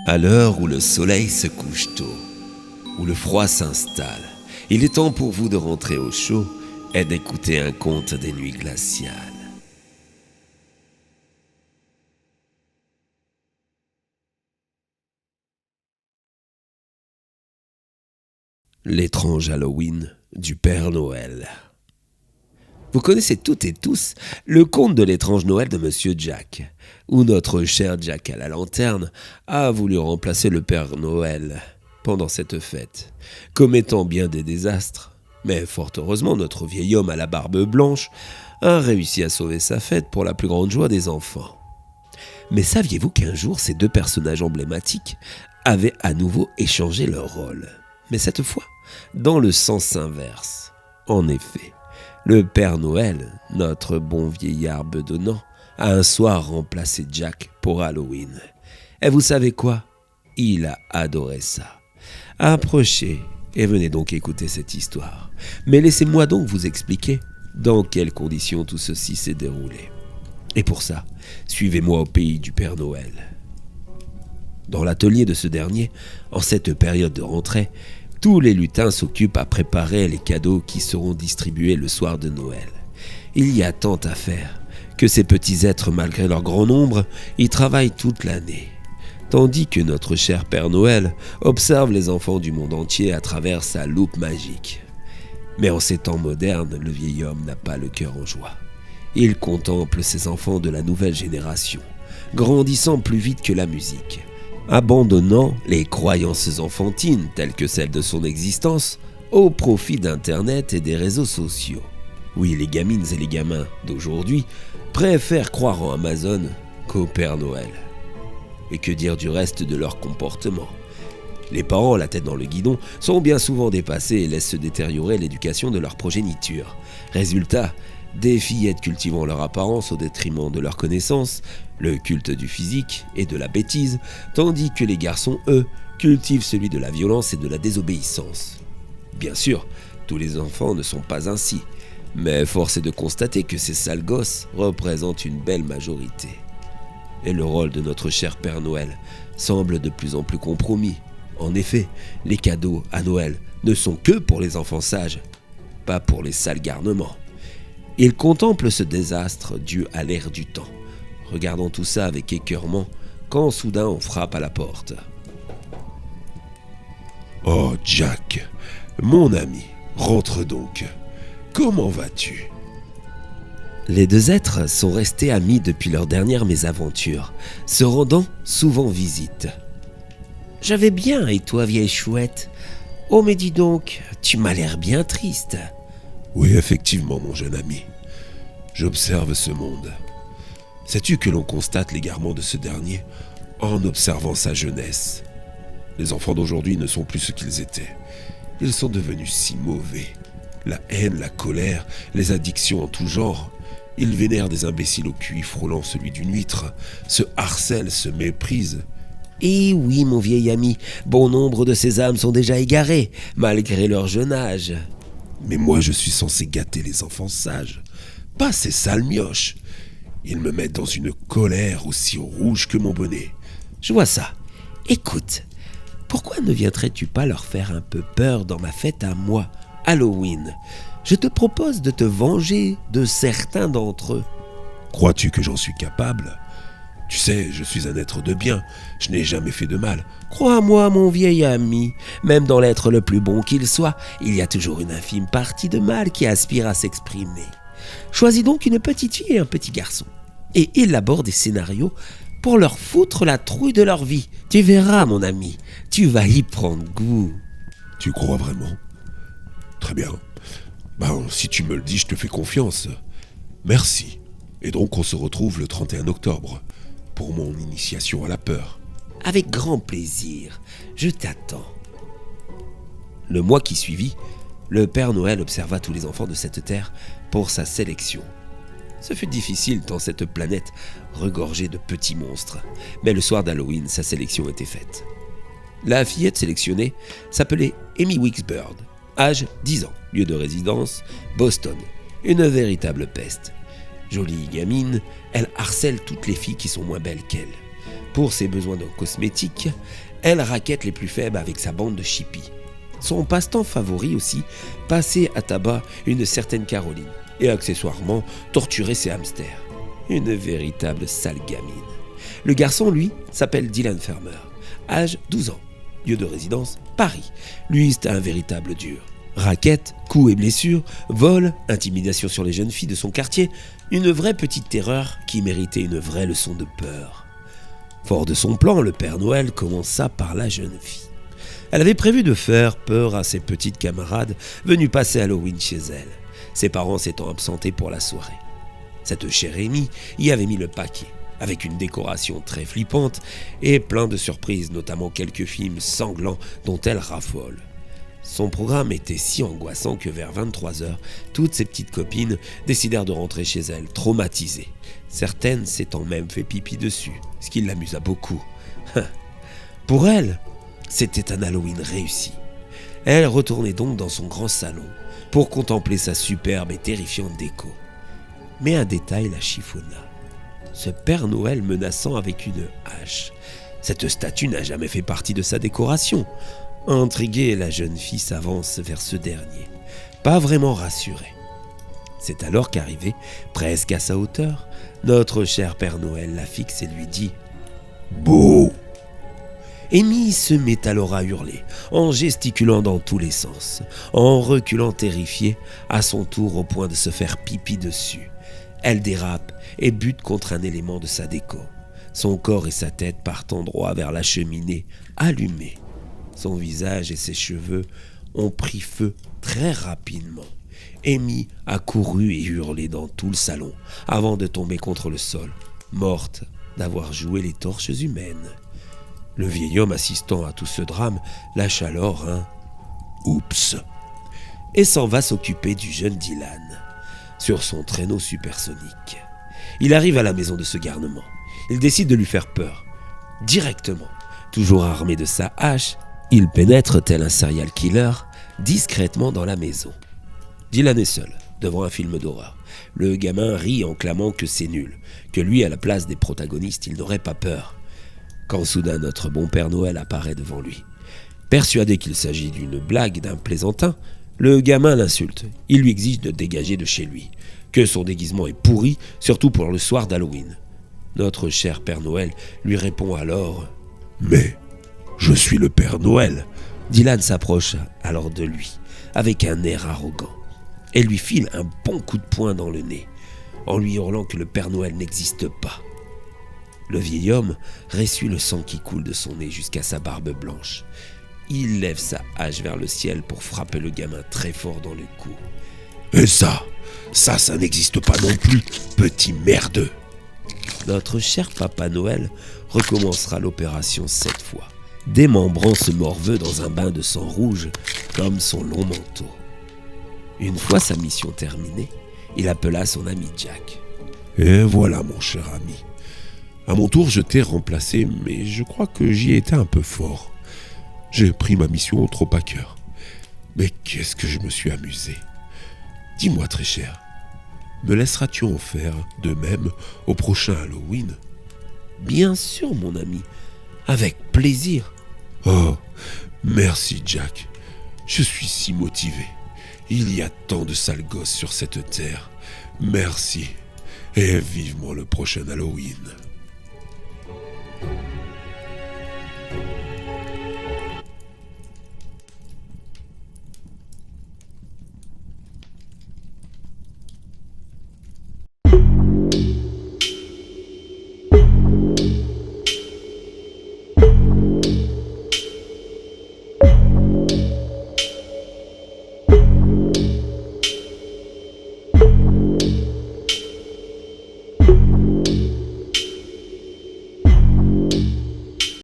À l'heure où le soleil se couche tôt, où le froid s'installe, il est temps pour vous de rentrer au chaud et d'écouter un conte des nuits glaciales. L'étrange Halloween du Père Noël. Vous connaissez toutes et tous le conte de l'étrange Noël de Monsieur Jack, où notre cher Jack à la lanterne a voulu remplacer le Père Noël pendant cette fête, commettant bien des désastres. Mais fort heureusement, notre vieil homme à la barbe blanche a réussi à sauver sa fête pour la plus grande joie des enfants. Mais saviez-vous qu'un jour, ces deux personnages emblématiques avaient à nouveau échangé leur rôle, mais cette fois dans le sens inverse. En effet, le Père Noël, notre bon vieillard bedonnant, a un soir remplacé Jack pour Halloween. Et vous savez quoi ? Il a adoré ça. Approchez et venez donc écouter cette histoire. Mais laissez-moi donc vous expliquer dans quelles conditions tout ceci s'est déroulé. Et pour ça, suivez-moi au pays du Père Noël. Dans l'atelier de ce dernier, en cette période de rentrée, tous les lutins s'occupent à préparer les cadeaux qui seront distribués le soir de Noël. Il y a tant à faire que ces petits êtres, malgré leur grand nombre, y travaillent toute l'année. Tandis que notre cher Père Noël observe les enfants du monde entier à travers sa loupe magique. Mais en ces temps modernes, le vieil homme n'a pas le cœur en joie. Il contemple ces enfants de la nouvelle génération, grandissant plus vite que la musique, abandonnant les croyances enfantines telles que celles de son existence au profit d'Internet et des réseaux sociaux. Oui, les gamines et les gamins d'aujourd'hui préfèrent croire en Amazon qu'au Père Noël. Et que dire du reste de leur comportement ? Les parents, la tête dans le guidon, sont bien souvent dépassés et laissent se détériorer l'éducation de leur progéniture. Résultat, des fillettes cultivant leur apparence au détriment de leur connaissance, le culte du physique et de la bêtise, tandis que les garçons, eux, cultivent celui de la violence et de la désobéissance. Bien sûr, tous les enfants ne sont pas ainsi, mais force est de constater que ces sales gosses représentent une belle majorité. Et le rôle de notre cher Père Noël semble de plus en plus compromis. En effet, les cadeaux à Noël ne sont que pour les enfants sages, pas pour les sales garnements. Il contemple ce désastre dû à l'ère du temps, regardant tout ça avec écœurement, quand soudain on frappe à la porte. « Oh Jack, mon ami, rentre donc. Comment vas-tu ?» Les deux êtres sont restés amis depuis leur dernière mésaventure, se rendant souvent visite. « Je vais bien, et toi, vieille chouette ? Oh, mais dis donc, tu m'as l'air bien triste. » Oui, effectivement, mon jeune ami. J'observe ce monde. Sais-tu que l'on constate l'égarement de ce dernier en observant sa jeunesse ? Les enfants d'aujourd'hui ne sont plus ce qu'ils étaient. Ils sont devenus si mauvais. La haine, la colère, les addictions en tout genre. Ils vénèrent des imbéciles au QI frôlant celui d'une huître, se harcèlent, se méprisent. Et oui, mon vieil ami, bon nombre de ces âmes sont déjà égarées, malgré leur jeune âge. Mais moi, je suis censé gâter les enfants sages, pas ces sales mioches. Ils me mettent dans une colère aussi rouge que mon bonnet. Je vois ça. Écoute, pourquoi ne viendrais-tu pas leur faire un peu peur dans ma fête à moi, Halloween ? Je te propose de te venger de certains d'entre eux. Crois-tu que j'en suis capable ? Tu sais, je suis un être de bien, je n'ai jamais fait de mal. Crois-moi, mon vieil ami, même dans l'être le plus bon qu'il soit, il y a toujours une infime partie de mal qui aspire à s'exprimer. Choisis donc une petite fille et un petit garçon, et élabore des scénarios pour leur foutre la trouille de leur vie. Tu verras, mon ami, tu vas y prendre goût. Tu crois vraiment ? Très bien. Si tu me le dis, je te fais confiance. Merci. Et donc on se retrouve le 31 octobre pour mon initiation à la peur. Avec grand plaisir, je t'attends. Le mois qui suivit, le Père Noël observa tous les enfants de cette terre pour sa sélection. Ce fut difficile tant cette planète regorgeait de petits monstres, mais le soir d'Halloween, sa sélection était faite. La fillette sélectionnée s'appelait Amy Wicksbird, âge 10 ans, lieu de résidence, Boston, une véritable peste. Jolie gamine, elle harcèle toutes les filles qui sont moins belles qu'elle. Pour ses besoins de cosmétiques, elle raquette les plus faibles avec sa bande de chippies. Son passe-temps favori aussi, passer à tabac une certaine Caroline et accessoirement torturer ses hamsters. Une véritable sale gamine. Le garçon, lui, s'appelle Dylan Farmer, âge 12 ans, lieu de résidence Paris. Lui, c'est un véritable dur. Raquettes, coups et blessures, vol, intimidation sur les jeunes filles de son quartier, une vraie petite terreur qui méritait une vraie leçon de peur. Fort de son plan, le Père Noël commença par la jeune fille. Elle avait prévu de faire peur à ses petites camarades venues passer Halloween chez elle, ses parents s'étant absentés pour la soirée. Cette chère Amy y avait mis le paquet, avec une décoration très flippante et plein de surprises, notamment quelques films sanglants dont elle raffole. Son programme était si angoissant que vers 23h, toutes ses petites copines décidèrent de rentrer chez elle, traumatisées. Certaines s'étant même fait pipi dessus, ce qui l'amusa beaucoup. Pour elle, c'était un Halloween réussi. Elle retournait donc dans son grand salon pour contempler sa superbe et terrifiante déco. Mais un détail la chiffonna. Ce Père Noël menaçant avec une hache. Cette statue n'a jamais fait partie de sa décoration. Intriguée, la jeune fille s'avance vers ce dernier, pas vraiment rassurée. C'est alors qu'arrivé, presque à sa hauteur, notre cher Père Noël la fixe et lui dit « Bouh !» Amy se met alors à hurler, en gesticulant dans tous les sens, en reculant terrifiée, à son tour au point de se faire pipi dessus. Elle dérape et bute contre un élément de sa déco. Son corps et sa tête partent en droit vers la cheminée, allumée. Son visage et ses cheveux ont pris feu très rapidement. Amy a couru et hurlé dans tout le salon, avant de tomber contre le sol, morte d'avoir joué les torches humaines. Le vieil homme assistant à tout ce drame lâche alors un « Oups !» et s'en va s'occuper du jeune Dylan, sur son traîneau supersonique. Il arrive à la maison de ce garnement. Il décide de lui faire peur. Directement, toujours armé de sa hache, il pénètre tel un serial killer, discrètement dans la maison. Dylan est seul, devant un film d'horreur. Le gamin rit en clamant que c'est nul, que lui, à la place des protagonistes, il n'aurait pas peur. Quand soudain notre bon Père Noël apparaît devant lui. Persuadé qu'il s'agit d'une blague, d'un plaisantin, le gamin l'insulte. Il lui exige de dégager de chez lui, que son déguisement est pourri, surtout pour le soir d'Halloween. Notre cher Père Noël lui répond alors « Mais je suis le Père Noël !» Dylan s'approche alors de lui, avec un air arrogant, et lui file un bon coup de poing dans le nez, en lui hurlant que le Père Noël n'existe pas. Le vieil homme ressuie le sang qui coule de son nez jusqu'à sa barbe blanche. Il lève sa hache vers le ciel pour frapper le gamin très fort dans le cou. « Et ça n'existe pas non plus, petit merdeux !» Notre cher Papa Noël recommencera l'opération 7 fois, démembrant ce morveux dans un bain de sang rouge comme son long manteau. Une fois sa mission terminée, il appela son ami Jack. « Et voilà mon cher ami. À mon tour, je t'ai remplacé, mais je crois que j'y ai été un peu fort. J'ai pris ma mission trop à cœur. Mais qu'est-ce que je me suis amusé. Dis-moi très cher, me laisseras-tu en faire de même au prochain Halloween ? » « Bien sûr, mon ami, avec plaisir. »« Oh, merci Jack, je suis si motivé. Il y a tant de sales gosses sur cette terre. Merci, et vivement le prochain Halloween. »